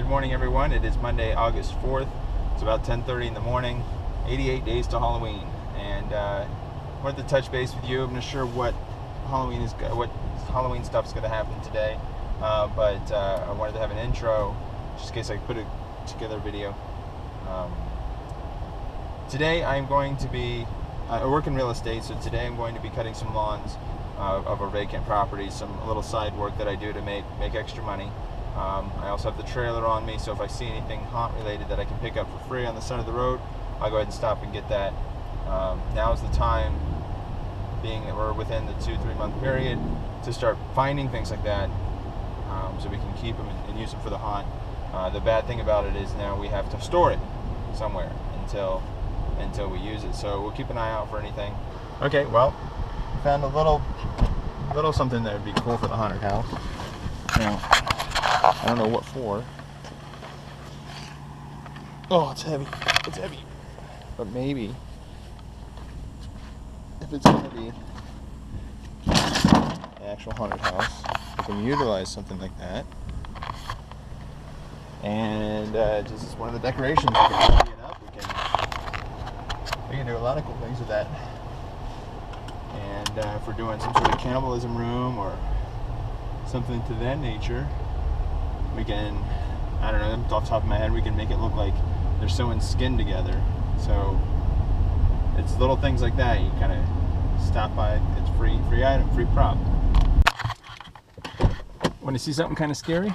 Good morning, everyone. It is Monday, August 4th. It's about 10:30 in the morning. 88 days to Halloween, and wanted to touch base with you. I'm not sure what Halloween stuff's going to happen today, but I wanted to have an intro just in case I put together a video. Today I'm going to be I work in real estate, so today I'm going to be cutting some lawns of a vacant property, a little side work that I do to make extra money. I also have the trailer on me, so if I see anything haunt related that I can pick up for free on the side of the road, I'll go ahead and stop and get that. Now is the time, being that we're within the 2-3 month period, to start finding things like that, so we can keep them and use them for the haunt. The bad thing about it is now we have to store it somewhere until we use it, so we'll keep an eye out for anything. Okay, well, found a little something that would be cool for the haunted house. Now, I don't know what for. Oh, it's heavy. It's heavy. But maybe, if it's going to be an actual haunted house, we can utilize something like that. And just as one of the decorations, we can tidy it up. We can do a lot of cool things with that. And if we're doing some sort of cannibalism room or something to that nature, we can, I don't know, off the top of my head, we can make it look like they're sewing skin together. So it's little things like that. You kind of stop by. It's free item, free prop. Want to see something kind of scary?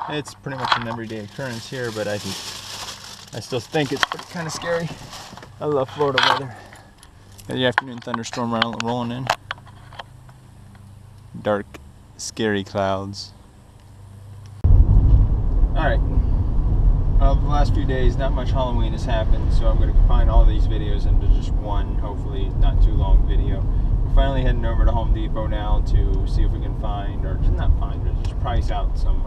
It's pretty much an everyday occurrence here, but I still think it's kind of scary. I love Florida weather. Got the afternoon thunderstorm rolling in. Dark, scary clouds. Alright, well, the last few days not much Halloween has happened, so I'm going to combine all these videos into just one, hopefully not too long video. We're finally heading over to Home Depot now to see if we can find, or just not find, but just price out some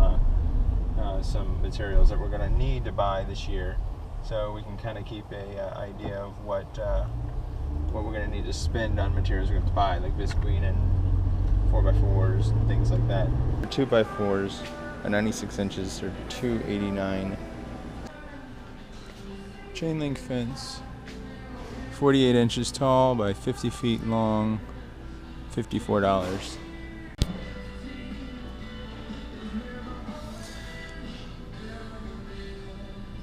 materials that we're going to need to buy this year, so we can kind of keep a idea of what we're going to need to spend on materials we're going to have to buy, like visqueen and 4x4s and things like that. 2x4s. 96 inches or $289. Chain link fence, 48 inches tall by 50 feet long, $54.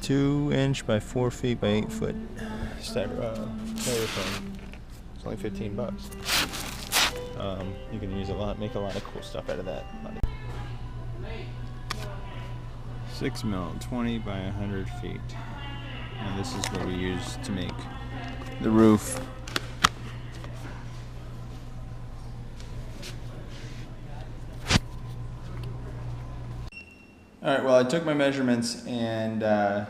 $2-inch by 4 feet by 8 foot styrofoam. It's only $15. You can use make a lot of cool stuff out of that. 6 mil, 20 by 100 feet. And this is what we use to make the roof. Alright, well, I took my measurements and I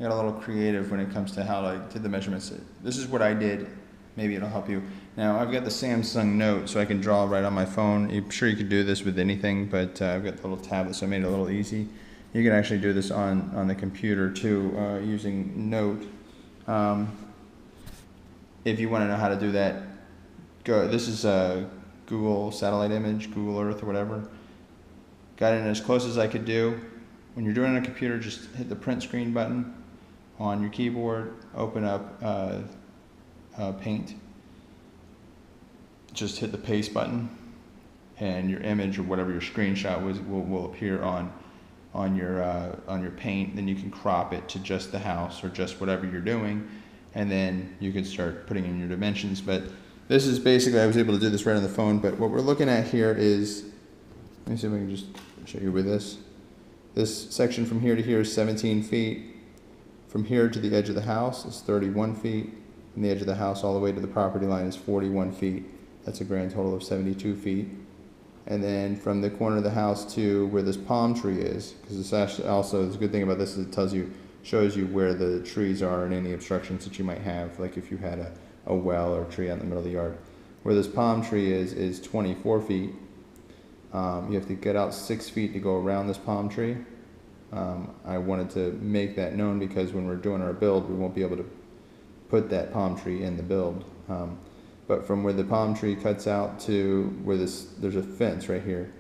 got a little creative when it comes to how I did the measurements. This is what I did. Maybe it'll help you. Now, I've got the Samsung Note, so I can draw right on my phone. I'm sure you could do this with anything, but I've got the little tablet, so I made it a little easy. You can actually do this on the computer, too, using Note. If you want to know how to do that, this is a Google satellite image, Google Earth, or whatever. Got in as close as I could do. When you're doing it on a computer, just hit the print screen button on your keyboard, open up Paint. Just hit the paste button, and your image or whatever your screenshot was will appear on your Paint. Then you can crop it to just the house or just whatever you're doing, and then you can start putting in your dimensions. But this is basically, I was able to do this right on the phone. But what we're looking at here is, let me see if I can just show you with this. This section from here to here is 17 feet. From here to the edge of the house is 31 feet. From the edge of the house all the way to the property line is 41 feet. That's a grand total of 72 feet. And then from the corner of the house to where this palm tree is, because it's actually also, the good thing about this is it shows you where the trees are and any obstructions that you might have, like if you had a well or a tree out in the middle of the yard. Where this palm tree is 24 feet. You have to get out 6 feet to go around this palm tree. I wanted to make that known because when we're doing our build, we won't be able to put that palm tree in the build. But from where the palm tree cuts out to where there's a fence right here,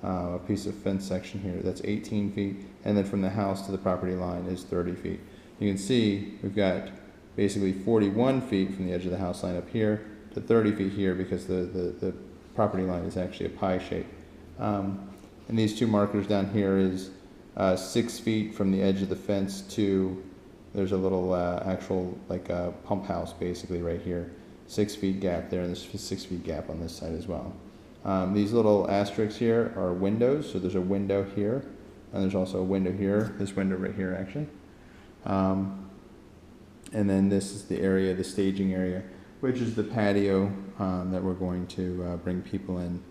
a piece of fence section here that's 18 feet, and then from the house to the property line is 30 feet. You can see we've got basically 41 feet from the edge of the house line up here to 30 feet here, because the property line is actually a pie shape. And these two markers down here is 6 feet from the edge of the fence to, there's a little actual like a pump house basically right here. 6 feet gap there, and there's a 6 feet gap on this side as well. These little asterisks here are windows, so there's a window here, and there's also a window here, this window right here actually. And then this is the area, the staging area, which is the patio that we're going to bring people in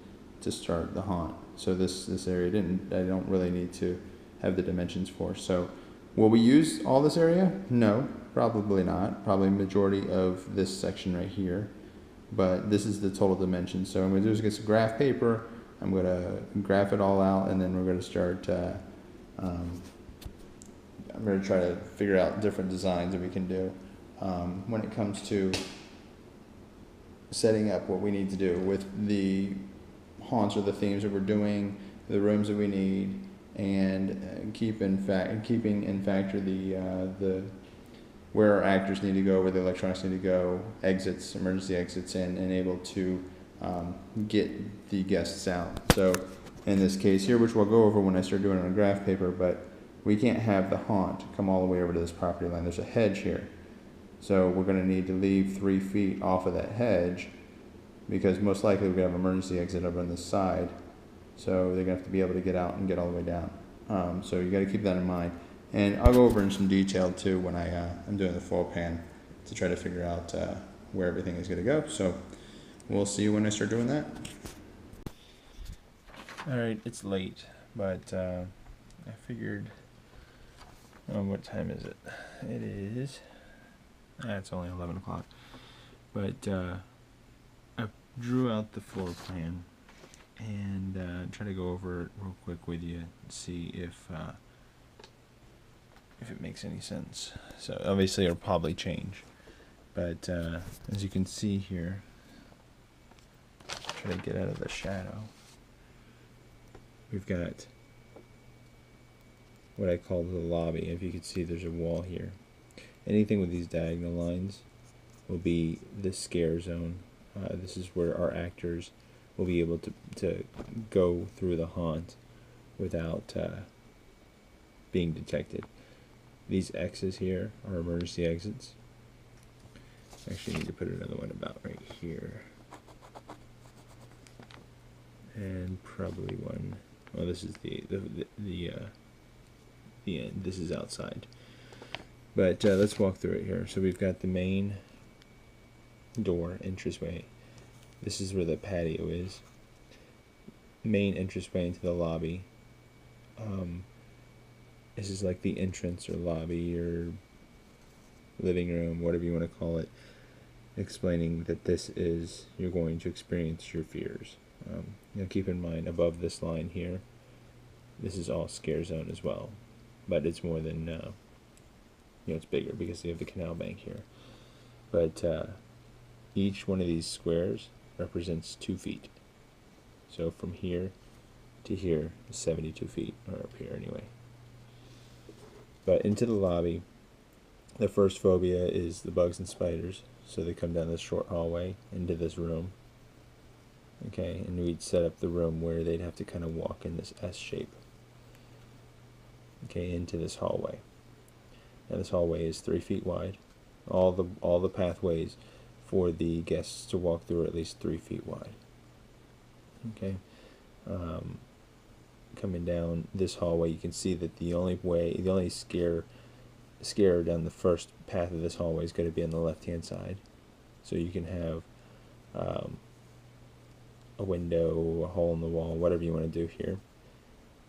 to start the haunt. So this area I don't really need to have the dimensions for. So will we use all this area? No, probably not. Probably majority of this section right here. But this is the total dimension. So I'm going to do is get some graph paper. I'm going to graph it all out, and then we're going to start. I'm going to try to figure out different designs that we can do when it comes to setting up what we need to do with the haunts or the themes that we're doing, the rooms that we need, and keeping in factor the where our actors need to go, where the electronics need to go, exits, emergency exits, and able to get the guests out. So in this case here, which we'll go over when I start doing it on graph paper, but we can't have the haunt come all the way over to this property line. There's a hedge here. So we're going to need to leave 3 feet off of that hedge, because most likely we're going to have an emergency exit over on this side. So they're going to have to be able to get out and get all the way down. So you got to keep that in mind. And I'll go over in some detail too when I'm doing the full pan to try to figure out where everything is going to go. So we'll see you when I start doing that. All right, it's late, but I figured. What time is it? It is. It's only 11 o'clock. But I drew out the floor plan and try to go over it real quick with you and see if it makes any sense. So obviously it'll probably change, but as you can see here, try to get out of the shadow. We've got what I call the lobby. If you can see, there's a wall here. Anything with these diagonal lines will be the scare zone. This is where our actors will be able to go through the haunt without being detected. These X's here are emergency exits. Actually, I need to put another one about right here. And probably one. Well, this is the end. This is outside. But let's walk through it here. So we've got the main door, entranceway. This is where the patio is. Main entranceway into the lobby. This is like the entrance or lobby or living room, whatever you want to call it, explaining that this is, you're going to experience your fears. Keep in mind, above this line here, this is all scare zone as well, but it's more than, it's bigger because you have the canal bank here. But each one of these squares represents 2 feet. So from here to here is 72 feet, or up here anyway. But into the lobby, the first phobia is the bugs and spiders. So they come down this short hallway into this room. Okay, and we'd set up the room where they'd have to kind of walk in this S shape. Okay, into this hallway. Now this hallway is 3 feet wide. All the pathways for the guests to walk through are at least 3 feet wide. Okay. Coming down this hallway, you can see that the only scare down the first path of this hallway is going to be on the left-hand side. So you can have a window, a hole in the wall, whatever you want to do here.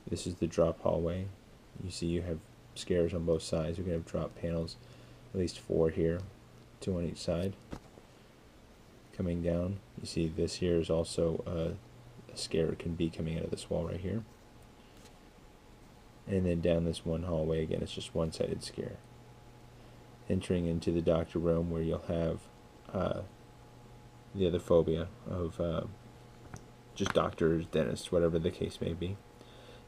This is the drop hallway. You see you have scares on both sides. You're going to have drop panels, at least 4 here, 2 on each side. Coming down, you see this here is also a scare can be coming out of this wall right here. And then down this one hallway, again, it's just one-sided scare. Entering into the doctor room where you'll have the other phobia of just doctors, dentists, whatever the case may be.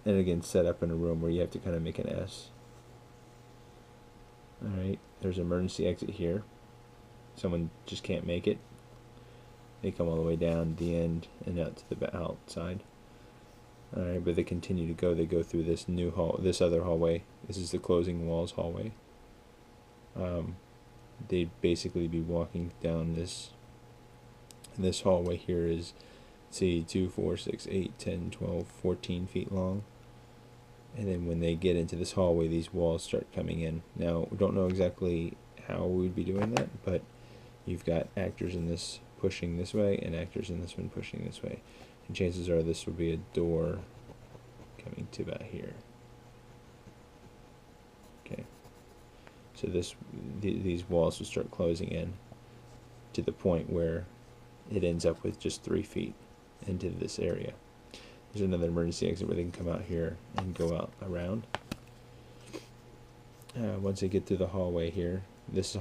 And again, set up in a room where you have to kind of make an S. Alright, there's an emergency exit here. Someone just can't make it. They come all the way down the end and out to the outside. Alright, but they continue to go. They go through this new this other hallway. This is the closing walls hallway. They'd basically be walking down this hallway here is, see, 2, 4, 6, 8, 10, 12, 14 feet long. And then when they get into this hallway, these walls start coming in. Now, we don't know exactly how we'd be doing that, but you've got actors in this pushing this way and actors in this one pushing this way. And chances are this would be a door coming to about here. Okay. So these walls will start closing in to the point where it ends up with just 3 feet into this area. There's another emergency exit where they can come out here and go out around. Once they get through the hallway here, this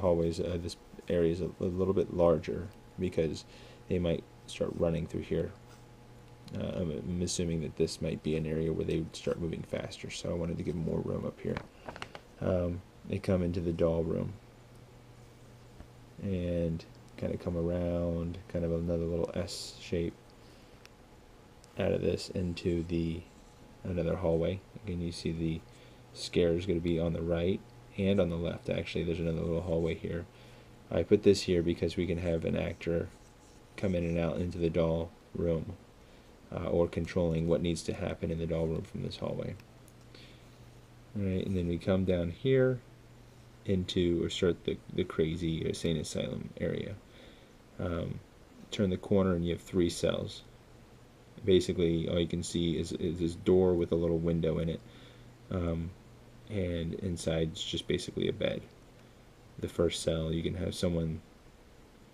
area is a little bit larger because they might start running through here. I'm assuming that this might be an area where they would start moving faster, so I wanted to give more room up here. They come into the doll room and kind of come around, kind of another little S shape out of this into another hallway. Again, you see the scare is going to be on the right and on the left. Actually, there's another little hallway here. I put this here because we can have an actor come in and out into the doll room, or controlling what needs to happen in the doll room from this hallway. Alright, and then we come down here into, or start the crazy insane asylum area. Turn the corner and you have 3 cells. Basically, all you can see is this door with a little window in it, and inside it's just basically a bed. The first cell, you can have someone,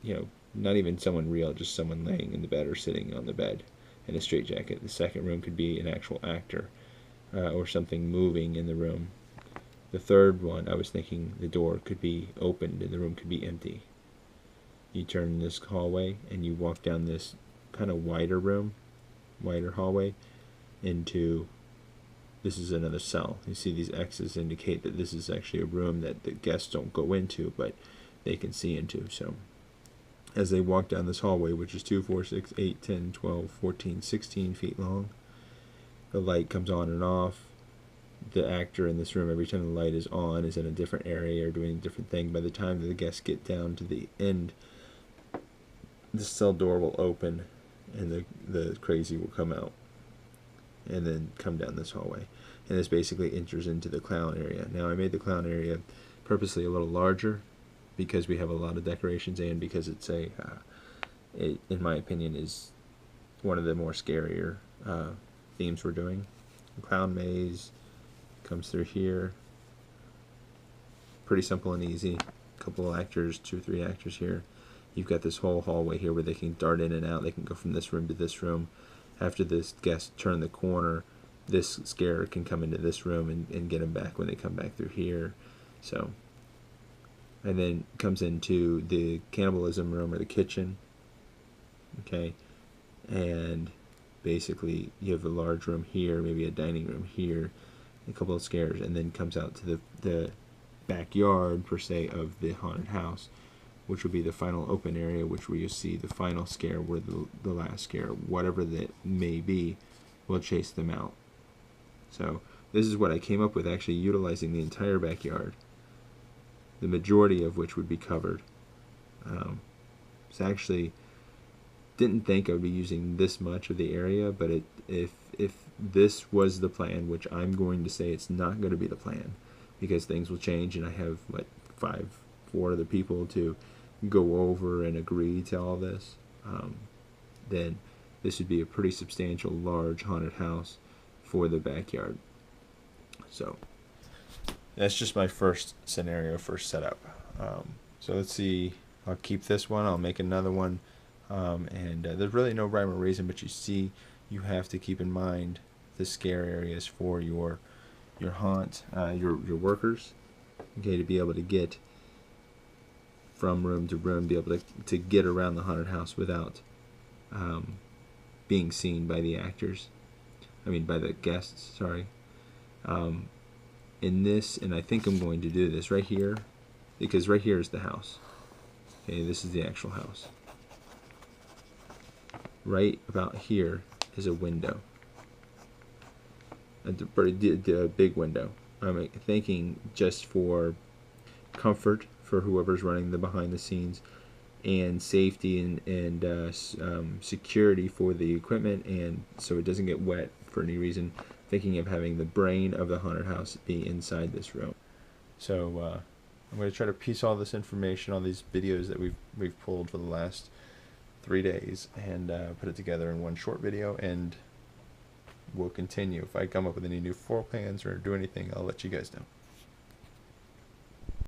not even someone real, just someone laying in the bed or sitting on the bed in a straitjacket. The second room could be an actual actor, or something moving in the room. The third one, I was thinking the door could be opened and the room could be empty. You turn this hallway and you walk down this kind of wider hallway into, this is another cell. You see these X's indicate that this is actually a room that the guests don't go into, but they can see into. So as they walk down this hallway, which is 2, 4, 6, 8, 10, 12, 14, 16 feet long, the light comes on and off. The actor in this room, every time the light is on, is in a different area or doing a different thing. By the time that the guests get down to the end, the cell door will open and the crazy will come out and then come down this hallway. And this basically enters into the clown area. Now, I made the clown area purposely a little larger because we have a lot of decorations and because it's it, in my opinion, is one of the more scarier themes we're doing. The clown maze comes through here. Pretty simple and easy. A couple of actors, 2 or 3 actors here. You've got this whole hallway here where they can dart in and out. They can go from this room to this room. After this guest turn the corner, this scarer can come into this room and get them back when they come back through here. So, and then comes into the cannibalism room or the kitchen. Okay, and basically you have a large room here, maybe a dining room here, a couple of scares, and then comes out to the backyard per se of the haunted house, which will be the final open area, which where you see the final scare, where the last scare, whatever that may be, will chase them out. So this is what I came up with, actually utilizing the entire backyard, the majority of which would be covered. So actually didn't think I would be using this much of the area, but if this was the plan, which I'm going to say it's not going to be the plan, because things will change, and I have 4 other people to go over and agree to all this, then this would be a pretty substantial, large haunted house for the backyard. So that's just my first scenario, first setup. So let's see, I'll keep this one, I'll make another one, and there's really no rhyme or reason, but you have to keep in mind the scare areas for your haunt, your workers, okay, to be able to get from room to room, be able to get around the haunted house without being seen by the actors. I mean, by the guests. Sorry. In this, and I think I'm going to do this right here, because right here is the house. Okay, this is the actual house. Right about here is a window, a big window. I'm thinking just for comfort for whoever's running the behind the scenes, and safety and security for the equipment, and so it doesn't get wet for any reason. Thinking of having the brain of the haunted house be inside this room. So I'm going to try to piece all this information, all these videos that we've pulled for the last 3 days, and put it together in one short video, and we'll continue. If I come up with any new floor plans or do anything, I'll let you guys know.